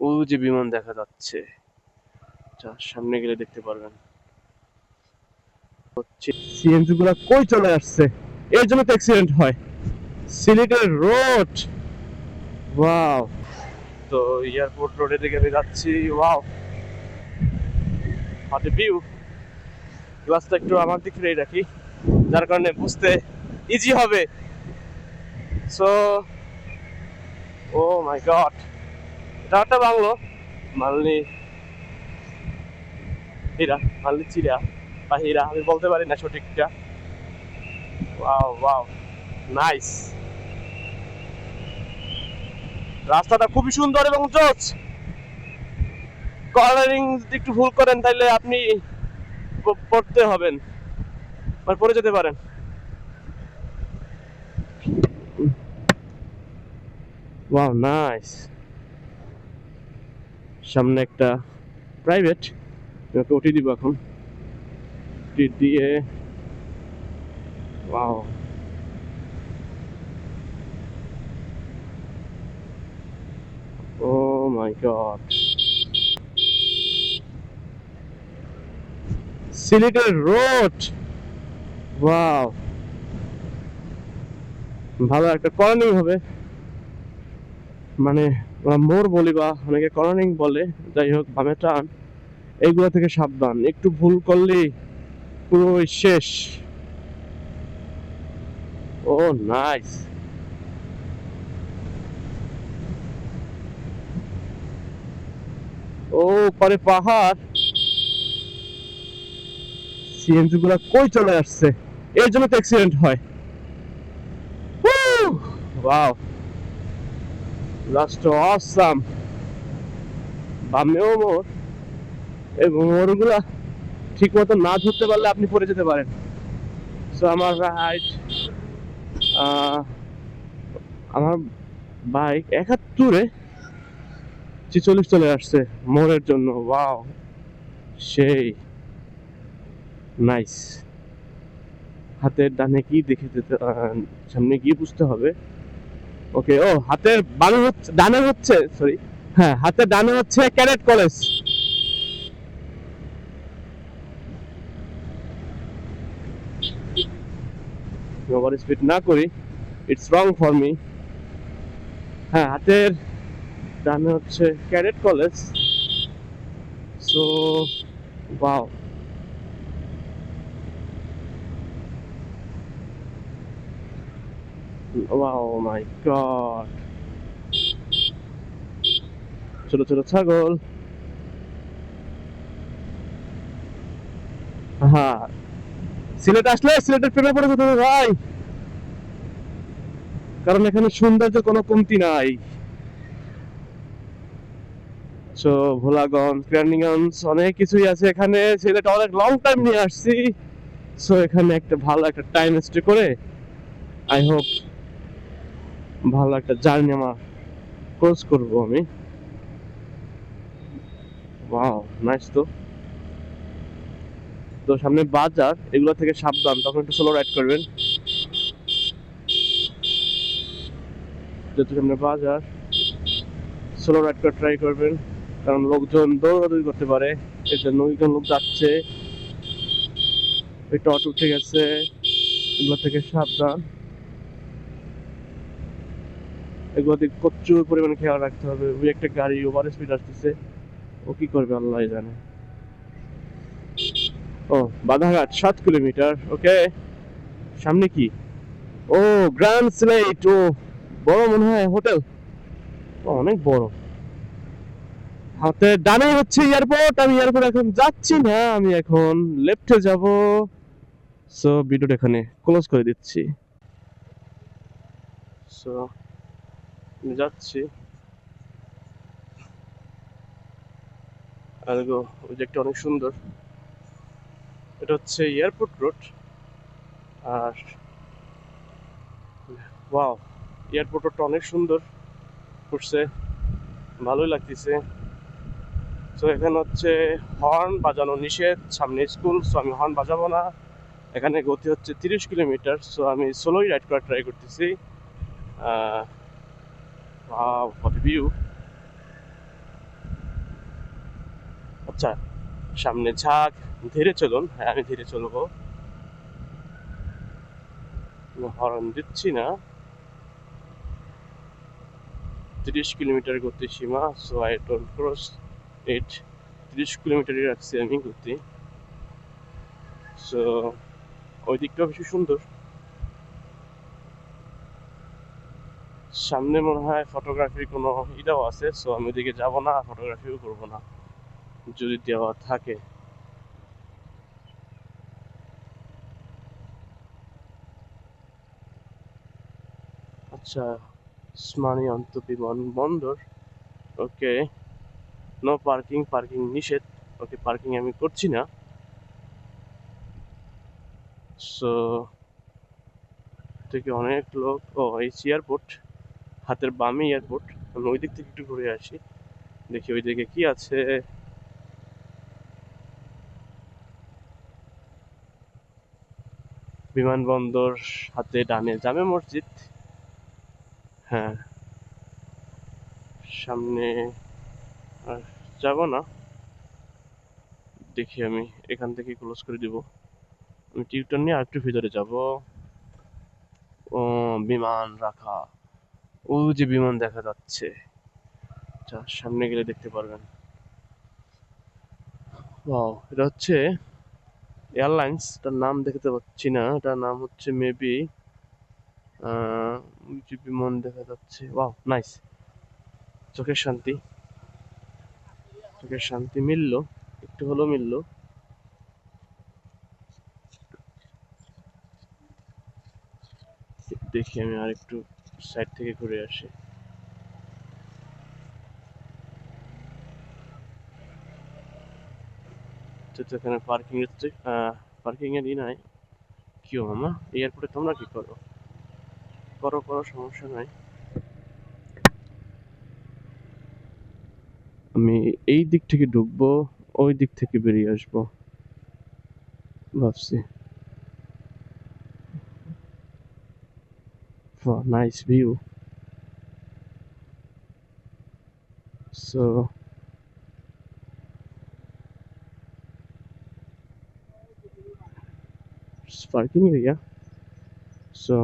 ও যে বিমান দেখা যাচ্ছে, সামনে গেলে দেখতে পারবেন। সিএনজি গুলা কই চলে আসছে, এর জন্য তো অ্যাক্সিডেন্ট হয়। সিলেটের রোড, ওয়াও। তো এয়ারপোর্ট রোডের দিকে আমি যাচ্ছি। Wow, what a view. গ্লাসটা একটু আমার দিক ফিরেই রাখি, যার কারণে বুঝতে ইজি হবে। সো ও মাই গড, এটা একটা বাংলো, মালনি হীরা, মালনি চিরা বা হীরা, আমি বলতে পারি না সঠিকটা। Wow wow, nice. রাস্তাটা খুবই সুন্দর এবং জোস। কর্নারিং যদি একটু ভুল করেন তাহলে আপনি পড়তে হবেন, মানে পড়ে যেতে পারেন। Wow, nice. সামনে একটা প্রাইভেট, ওটি দিব এখন, দিয়ে ওয়াও। ও মাই গড, সিলেটের রোড, ওয়াও। ভালো একটা কর্নারিং হবে, মানে ওরা মোড় বলি বা অনেকে কর্নারিং বলে, যাই হোক বামে টান, এইগুলো থেকে সাবধান, একটু ভুল করলেই পুরো শেষ। ও নাইস। ও পরে পাহাড়, সিএনজি গুলা কই চলে আসছে, এর জন্য তো অ্যাক্সিডেন্ট হয়। Wow, just awesome. বামেও মোড়, এবং মোড়গুলা ঠিক মতো না ধরতে পারলে আপনি পড়ে যেতে পারেন। সো আমার রাইট, আমার বাইক 71-এ 46 চলে আসছে মোড়ের জন্য। ওয়াও, সেই নাইস। হাতের ডানে কি দেখে যেতে, সামনে গিয়ে বুঝতে হবে। ওকে, ও হাতের বামে হচ্ছে, ডানে হচ্ছে, সরি, হ্যাঁ হাতের ডানে হচ্ছে ক্যাডেট কলেজ। ওভার স্পিড না করি, ইটস রং ফর মি। হ্যাঁ, হাতের ডানে হচ্ছে cadet college. So wow, wow মাই গড। ছোট ছোট ছাগল, হ্যাঁ। সিলেট আসলে সিলেটের প্রেমে পড়ে যেতে হবে ভাই, কারণ এখানে সৌন্দর্য কোনো কমতি নাই। সো ভোলাগঞ্জ, কেরানীগঞ্জ, অনেক কিছুই আছে এখানে। সিলেট অনেক লং টাইম নিয়ে আসছি, সো এখানে একটা ভালো একটা টাইম স্টে করে আই হোপ ভালো একটা জার্নি আমার ক্রস করব আমি। Wow, nice. তো তো সামনে বাজার, এগুলো থেকে সাবধান, তখন একটু স্লো রাইড করবেন। যেহেতু সামনে বাজার, স্লো রাইড করে ট্রাই করবেন, কারণ লোকজন দৌড়াদৌড়ি করতে পারে, এর জন্য ওইজন লোক যাচ্ছে, একটু অটো উঠে গেছে, এগুলো থেকে সাবধান। এগুলো দিকে প্রচুর পরিমাণে খেয়াল রাখতে হবে। ওই একটা গাড়ি ওভার স্পিড আসতেছে, ও কি করবে আল্লাহ জানে। ও, বাধাঘাট 7 কিলোমিটার, ওকে। সামনে কি, ও গ্র্যান্ড সিলেট, ও বড় মনে হয় হোটেল, অনেক বড়। হাতে ডানে হচ্ছে এয়ারপোর্ট, আমি এয়ারপোর্ট এখন যাচ্ছি না, আমি এখন লেফটে যাব। সো ভিডিওটা এখানে ক্লোজ করে দিচ্ছি। সো আমি যাচ্ছি, আর ওই যে একটা অনেক সুন্দর, এটা হচ্ছে এয়ারপোর্ট রোড। আর ওয়াও, এয়ারপোর্ট রোডটা অনেক সুন্দর করছে, ভালোই লাগতেছে। তো এখানে হচ্ছে হর্ন বাজানো নিষেধ, সামনে স্কুল, সো আমি হর্ন বাজাবো না। এখানে গতি হচ্ছে 30 কিলোমিটার, সো আমি সোলোই রাইড করার ট্রাই করতেছি। Wow, what a view. আচ্ছা, সামনে ঝাঁক, ধীরে চলুন। হ্যাঁ, আমি ধীরে চলবো, হর্ন দিচ্ছি না। 30 কিলোমিটার গতি সীমা, সো আই ডোন্ট ক্রস ইট। 30 কিলোমিটারই রাখছি আমি গতি। সো ওই দিকটাও বেশি সুন্দর। সামনে মনে হয় ফটোগ্রাফির কোনো ইটাও আছে, সো আমি ওদিকে যাবো না, ফটোগ্রাফিও করবো না যদি দেওয়া থাকে। আচ্ছা, ওসমানী বিমানবন্দর। ওকে, নো পার্কিং, পার্কিং নিষেধ। ওকে, পার্কিং আমি করছি না। সো থেকে অনেক লোক। ও, এই এয়ারপোর্ট, হাতের বামে এয়ারপোর্ট। আমি ওই দিক থেকে একটু ঘুরে আসি, দেখি ওই দিকে কি আছে। বিমানবন্দর, হাতে ডানে জামে মসজিদ। হ্যাঁ, সামনে আর যাব না, দেখি আমি এখান থেকে ক্লোজ করে দিব। আমি টিউটার নিয়ে আরেকটু ভিতরে যাব। ও, বিমান রাখা, ও যে বিমান দেখা যাচ্ছে, আচ্ছা সামনে গেলে দেখতে পারবেন। ওয়াও, এটা হচ্ছে এয়ারলাইন্স, তার নাম দেখতে পাচ্ছি না, এটার নাম হচ্ছে মেবি যে বিমান দেখা যাচ্ছে। ওয়াও, নাইস, চোখের শান্তি, চোখের শান্তি মিললো, একটু হলেও মিললো। দেখি আমি আর একটু সাইড থেকে ঘুরে আসি। তো এখানে পার্কিং হচ্ছে, পার্কিং এর ই নাই। কি মামা, এয়ারপোর্টে তোমরা কি করো? করো করো, সমস্যা নাই। আমি এই দিক থেকে ঢুকবো, ওই দিক থেকে বেরিয়ে আসবো ভাবছি। Nice view. So parking area. So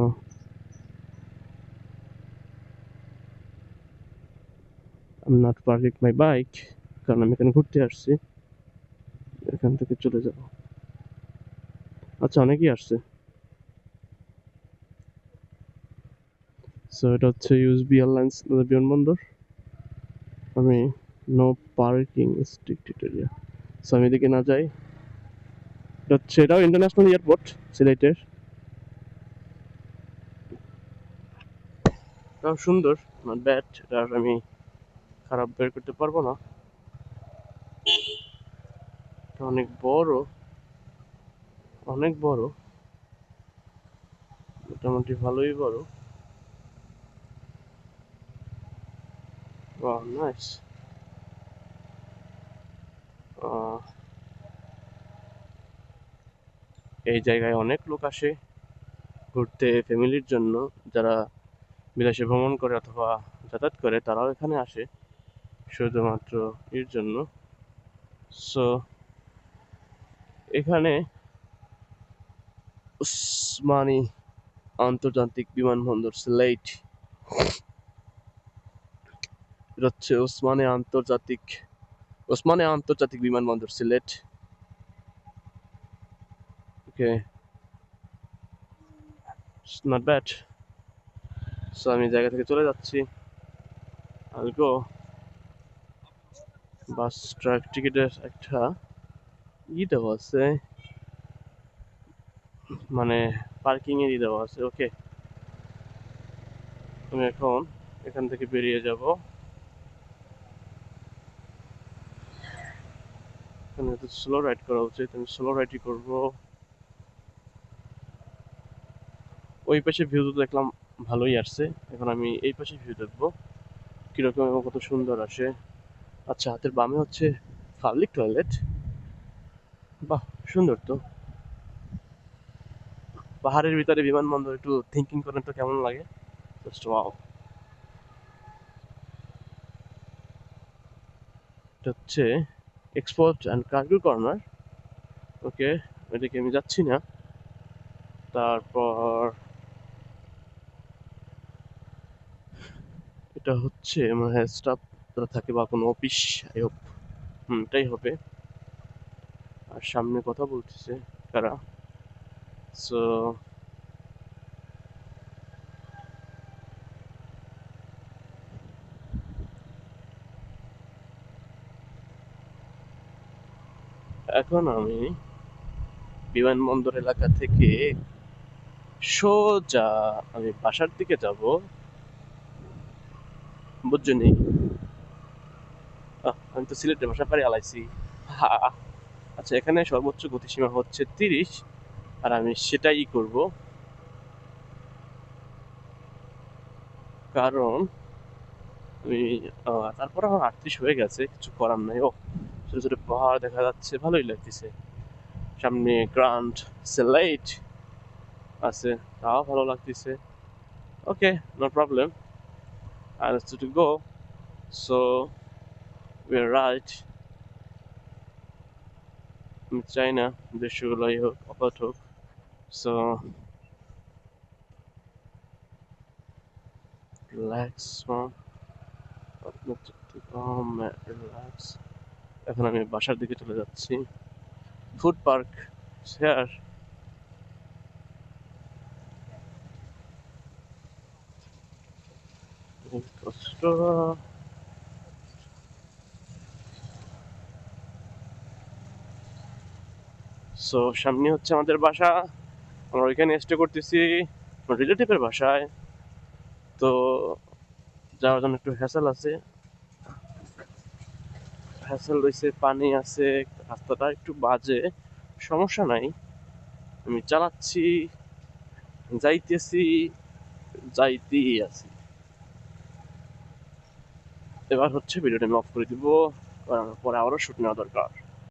I'm not parking my bike, কারণ আমি এখানে ঘুরতে আসছি, এখান থেকে চলে যাব। আচ্ছা, অনেকেই আসছে। সো এটা হচ্ছে ইউএসবি এয়ারলাইন্স বিমানবন্দর। আমি no parking restricted area, so আমি এদিকে না যাই। এটা হচ্ছে, এটাও ইন্টারন্যাশনাল এয়ারপোর্ট সিলেটের। এটাও সুন্দর, নট ব্যাড, এটা আমি খারাপ বের করতে পারবো না। এটা অনেক বড়, অনেক বড়, মোটামুটি ভালোই বড়। বাহ, নাইস। এই জায়গায় অনেক লোক আসে ঘুরতে, ফ্যামিলির জন্য। যারা বিদেশে ভ্রমণ করে অথবা যাতায়াত করে, তারাও এখানে আসে শুধুমাত্র এর জন্য। সো এখানে ওসমানী আন্তর্জাতিক বিমানবন্দর সিলেট। এটা হচ্ছে ওসমানী আন্তর্জাতিক বিমানবন্দর সিলেট। ওকে, নট ব্যাড। সো আমি জায়গা থেকে চলে যাচ্ছি। I'll go। বাস ট্রাক টিকিটের একটা ই দেওয়া আছে, মানে পার্কিং এর ই দেওয়া আছে। ওকে, আমি এখন এখান থেকে বেরিয়ে যাব। এখানে তো স্লো রাইড করা উচিত, আমি স্লো রাইডই করবো। ওই পাশে ভিউ তো দেখলাম ভালোই আসছে, এখন আমি এই পাশে ভিউ দেখবো কিরকম এবং কত সুন্দর আসে। আচ্ছা, হাতের বামে হচ্ছে পাবলিক টয়লেট। বাহ, সুন্দর তো। পাহাড়ের ভিতরে বিমানবন্দর, একটু থিঙ্কিং করেন তো কেমন লাগে, জাস্ট ওয়াও। এটা হচ্ছে এক্সপোর্ট অ্যান্ড কার্গো কর্নার। ওকে, এদিকে আমি যাচ্ছি না। তারপর এটা হচ্ছে মানে স্টাফ থাকে বা কোনো অফিস, আই হোপ এটাই হবে। আর সামনে কথা বলতেছে কারা, সো এখন আমি বিমানবন্দর এলাকা থেকে সোজা আমি বাসার দিকে যাব, বুঝছনি। আমি তো সিলেটের ভাষা পারি আলাইছি। হা, আচ্ছা, এখানে সর্বোচ্চ গতিসীমা হচ্ছে 30, আর আমি সেটাই করব, কারণ আমি তারপর আমার 38 হয়ে গেছে, কিছু করার নাই। ও, ছোট ছোট পাহাড় দেখা যাচ্ছে, ভালোই লাগতেছে। সামনে গ্র্যান্ড সিলেট আছে, তাও ভালো লাগতেছে। Okay, no problem, I have to go, so we are right. আমি চাই না দৃশ্যগুলোই হোক, অপরাধ হোক, সো রিল্যাক্স রিল্যাক্স। এখন আমি বাসার দিকে চলে যাচ্ছি। ফুড পার্ক শেয়ার কষ্ট। সো সামনে হচ্ছে আমাদের বাসা, আমরা ওইখানে স্টে করতেছি রিলেটিভের বাসায়। তো যাওয়ার জন্য একটু হ্যাসেল আছে, হ্যাসেল রয়েছে, পানি আছে, রাস্তাটা একটু বাজে, সমস্যা নাই, আমি চালাচ্ছি, যাইতেছি, যাইতেই আছি। এবার হচ্ছে ভিডিওটা আমি অফ করে দিব, কারণ পরে আবারও শুট নেওয়া দরকার।